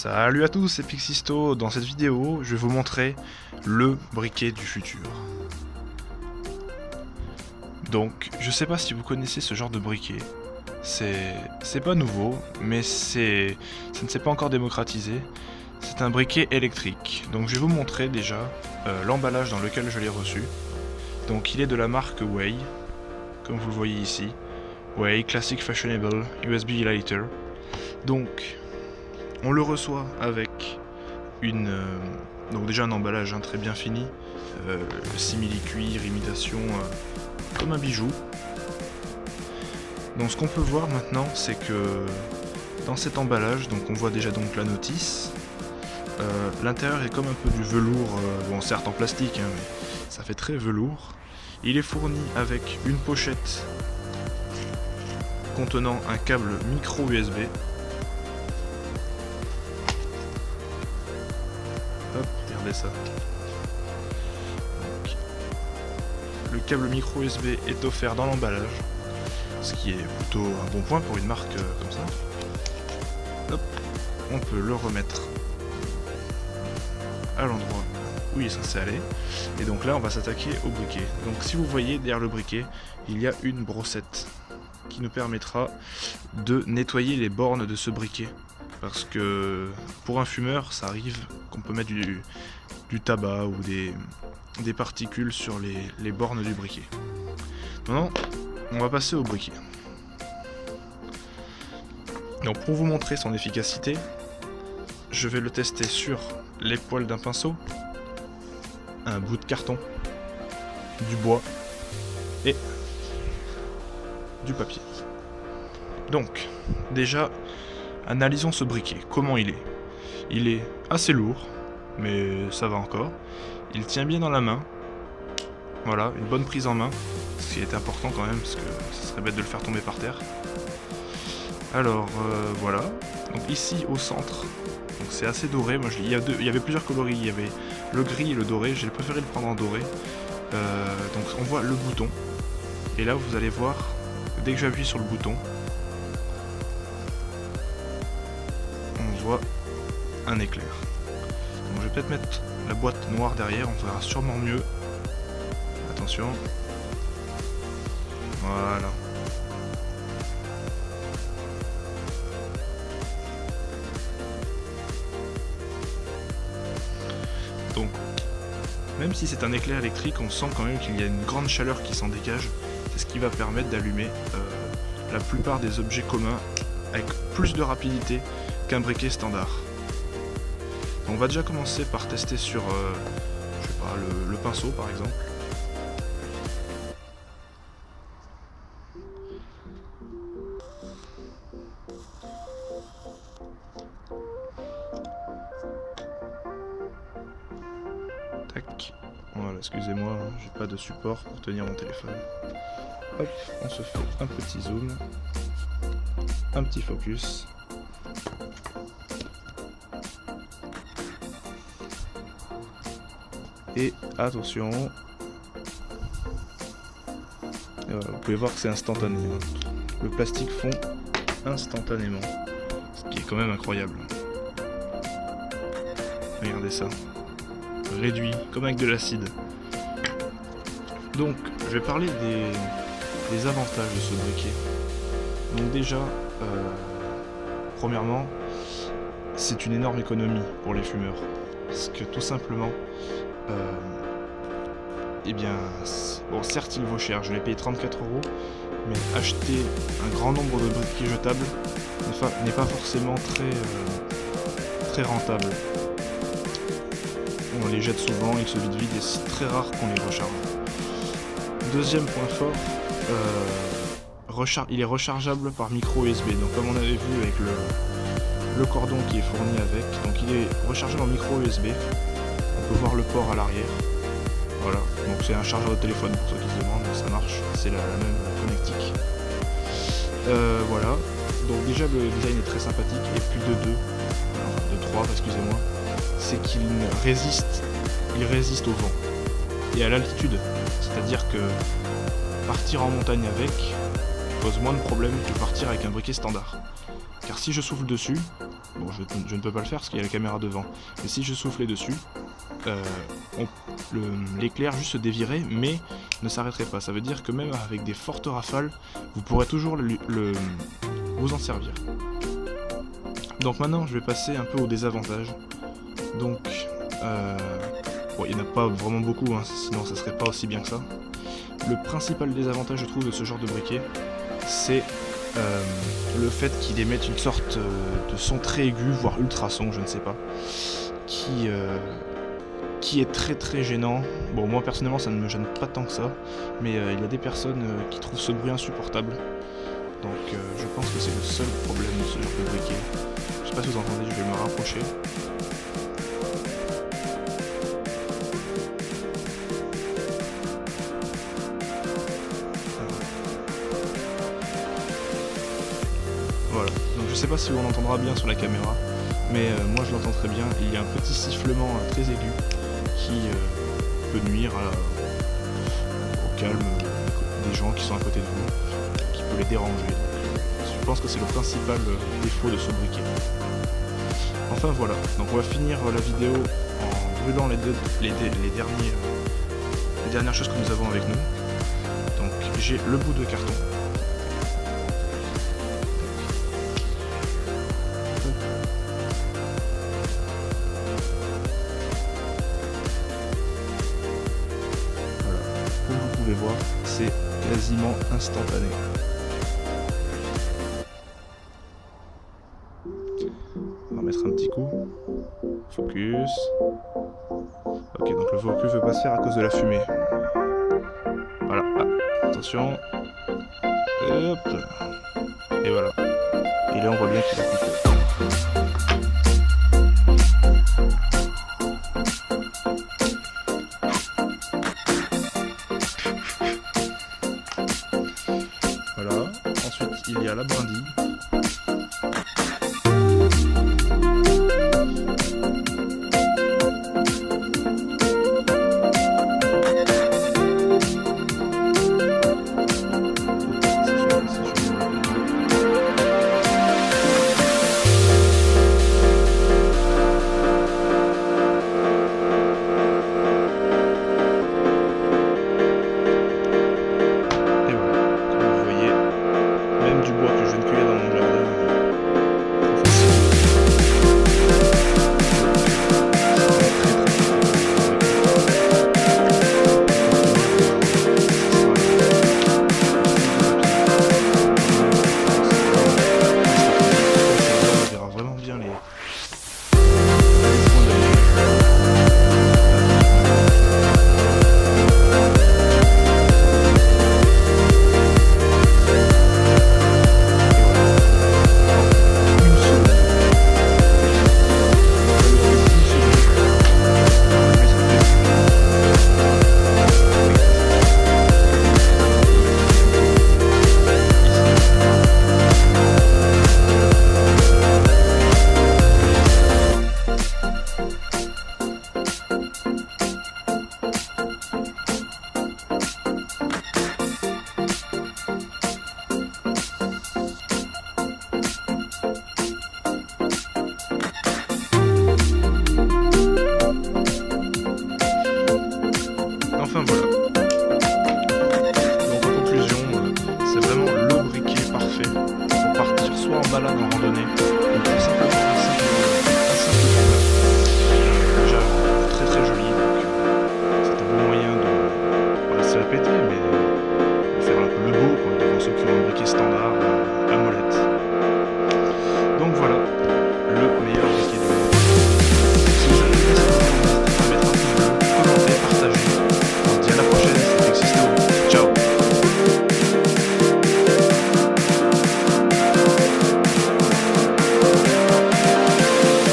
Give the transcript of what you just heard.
Salut à tous, c'est Pixisto. Dans cette vidéo, je vais vous montrer le briquet du futur. Donc, je sais pas si vous connaissez ce genre de briquet. C'est pas nouveau, mais ça ne s'est pas encore démocratisé. C'est un briquet électrique. Donc, je vais vous montrer déjà l'emballage dans lequel je l'ai reçu. Donc, il est de la marque Way, comme vous le voyez ici. Way Classic Fashionable USB Lighter. Donc, on le reçoit avec donc déjà un emballage très bien fini, simili-cuir, imitation, comme un bijou. Donc ce qu'on peut voir maintenant, c'est que dans cet emballage, donc on voit déjà donc la notice. L'intérieur est comme un peu du velours, bon certes en plastique, hein, mais ça fait très velours. Il est fourni avec une pochette contenant un câble micro USB. Hop, regardez ça. Donc, le câble micro USB est offert dans l'emballage, ce qui est plutôt un bon point pour une marque comme ça. Hop, on peut le remettre à l'endroit où il est censé aller. Et donc là, on va s'attaquer au briquet. Donc si vous voyez derrière le briquet, il y a une brossette qui nous permettra de nettoyer les bornes de ce briquet. Parce que pour un fumeur, ça arrive qu'on peut mettre du tabac ou des particules sur les bornes du briquet. Maintenant, on va passer au briquet. Donc pour vous montrer son efficacité, je vais le tester sur les poils d'un pinceau, un bout de carton, du bois et du papier. Donc, déjà, analysons ce briquet. Comment il est? Il est assez lourd, mais ça va encore. Il tient bien dans la main. Voilà, une bonne prise en main, ce qui est important quand même, parce que ce serait bête de le faire tomber par terre. Alors, voilà. Donc ici, au centre, donc c'est assez doré. Moi, il y avait plusieurs coloris. Il y avait le gris et le doré. J'ai préféré le prendre en doré. Donc on voit le bouton. Et là, vous allez voir, dès que j'appuie sur le bouton, on voit un éclair. Donc, je vais peut-être mettre la boîte noire derrière, on verra sûrement mieux. Attention. Voilà. Donc, même si c'est un éclair électrique, on sent quand même qu'il y a une grande chaleur qui s'en dégage. C'est ce qui va permettre d'allumer la plupart des objets communs avec plus de rapidité qu'un briquet standard. On va déjà commencer par tester sur je sais pas, le pinceau par exemple. Tac. Voilà, excusez-moi, j'ai pas de support pour tenir mon téléphone. Hop, on se fait un petit zoom, un petit focus. Et attention, et voilà, vous pouvez voir que c'est instantané. Le plastique fond instantanément, ce qui est quand même incroyable. Regardez ça, réduit comme avec de l'acide. Donc, je vais parler des avantages de ce briquet. Donc déjà, premièrement, c'est une énorme économie pour les fumeurs. Parce que tout simplement, eh bien, bon, certes il vaut cher, je l'ai payé 34 €, mais acheter un grand nombre de briquets jetables n'est pas forcément très rentable. On les jette souvent, ils se vident vite et c'est très rare qu'on les recharge. Deuxième point fort, il est rechargeable par micro USB. Donc comme on avait vu avec le cordon qui est fourni avec, donc il est rechargeable en micro USB. On peut voir le port à l'arrière. Voilà, donc c'est un chargeur de téléphone pour ceux qui se demandent, ça marche, c'est la même connectique. Voilà, donc déjà le design est très sympathique, et puis de 3, excusez-moi, c'est qu'il résiste au vent et à l'altitude. C'est-à-dire que partir en montagne avec pose moins de problèmes que partir avec un briquet standard. Car si je souffle dessus, bon je ne peux pas le faire parce qu'il y a la caméra devant, mais si je soufflais dessus, l'éclair juste se dévierait mais ne s'arrêterait pas. Ça veut dire que même avec des fortes rafales, vous pourrez toujours vous en servir. Donc maintenant je vais passer un peu aux désavantages. Donc bon, il n'y en a pas vraiment beaucoup, hein, sinon ça serait pas aussi bien que ça. Le principal désavantage je trouve de ce genre de briquet, c'est le fait qu'il émette une sorte de son très aigu, voire ultrason, je ne sais pas, qui est très très gênant. Bon, moi personnellement ça ne me gêne pas tant que ça, mais il y a des personnes qui trouvent ce bruit insupportable. Donc je pense que c'est le seul problème de ce genre de briquet. Je sais pas si vous entendez, je vais me rapprocher. Voilà, donc je sais pas si on entendra bien sur la caméra, mais moi je l'entends très bien. Il y a un petit sifflement très aigu qui peut nuire au calme des gens qui sont à côté de vous, qui peut les déranger. Je pense que c'est le principal défaut de ce briquet. Enfin voilà, donc on va finir la vidéo en brûlant les dernières choses que nous avons avec nous. Donc j'ai le bout de carton. Comme vous pouvez voir, c'est quasiment instantané. On va mettre un petit coup. Focus. Ok, donc le focus ne veut pas se faire à cause de la fumée. Voilà, ah, attention. Et hop. Et voilà. Et là on voit bien qu'il a coupé. Voilà, ensuite il y a la brindille.